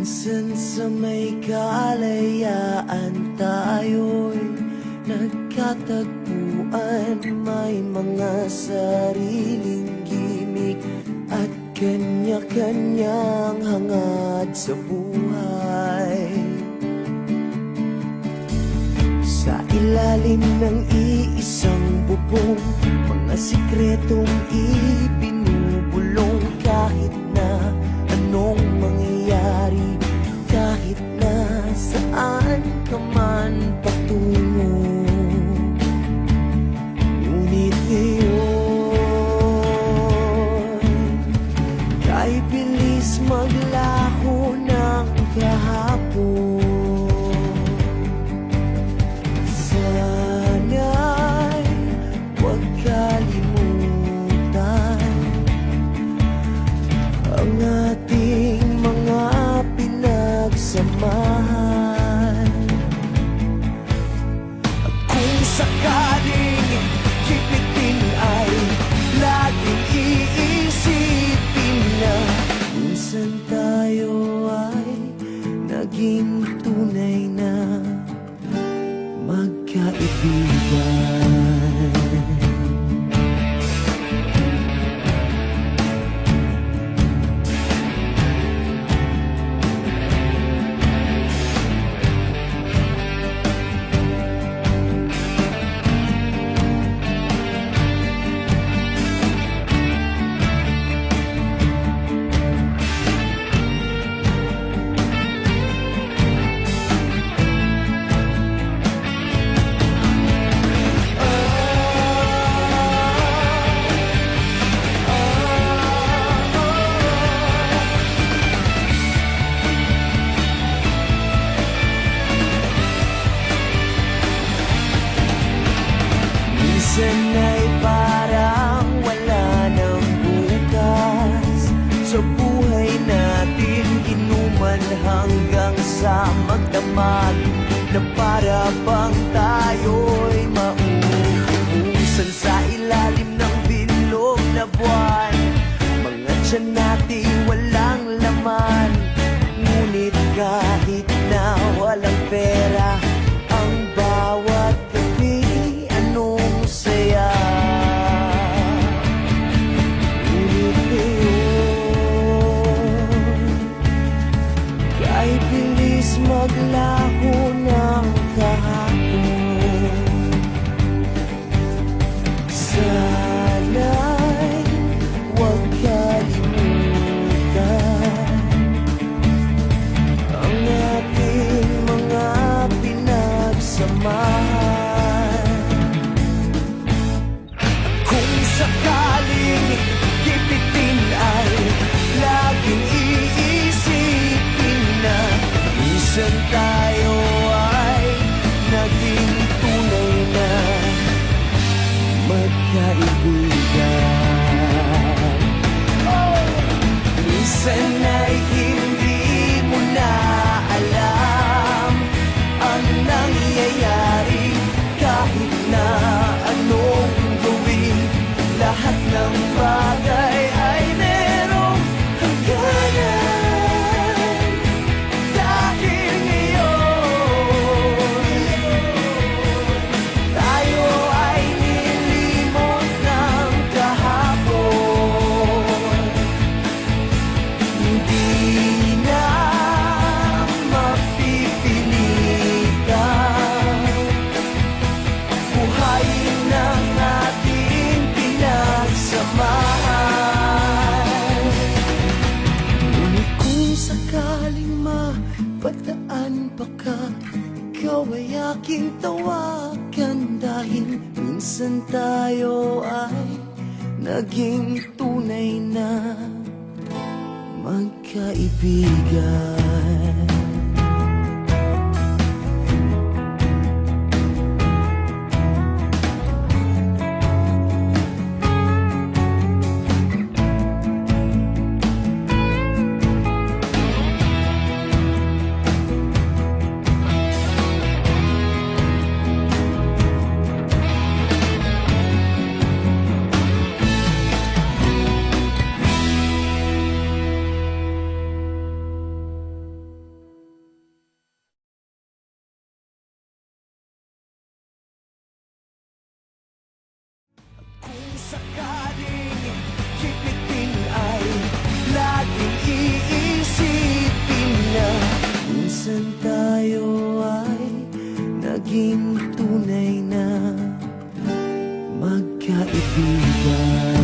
Minsan sa may kalayaan tayo'y nagkatagpuan. May mga sariling gimik at kanya-kanyang hangad sa buhay. Sa ilalim ng iisang bubong, mga sikretong ibinubulong. Kahit na anong mangyayari, kahit na saan ka man patungo, ngunit ngayon kay bilis maglaho ng kahapon. Sana'y huwag kalimutan ang ating mga pinagsamahan. At kung sakaling kipitin ay laging iisipin na minsan tayo ay naging tunay na magkaibigan. Minsan ay parang wala ng bukas sa buhay natin, inuman hanggang sa magdamag na para bang tayo'y mauubusan sa ilalim ng bilog na buwan. Mga tiyan natin walang laman, ngunit kahit na walang pera, ang bawat gabi anong saya. Ngunit ngayon kay bilis maglaho ng kahapon. Sana'y huwag kalimutan ang ating mga pinagsamahan. Kung sakaling kipitin ay laging iisipin na minsan tayo ay naging tunay na magkaibigan. Minsan ay hindi mo na alam ang nangyayari, kahit na anong gawin, lahat ng bagay ay merong hangganan. Dahil ngayon tayo ay nilimot ng kahapon. Hindi na mapipilitan buhayin ng ating pinagsamahan. Ngunit kung sakaling mapataan pa ka, ikaw ay aking tawagan. Dahil minsan tayo ay naging tunay na magkaibigan. sakaling kipitin ay laging iisipin na minsan tayo ay naging tunay na magkaibigan.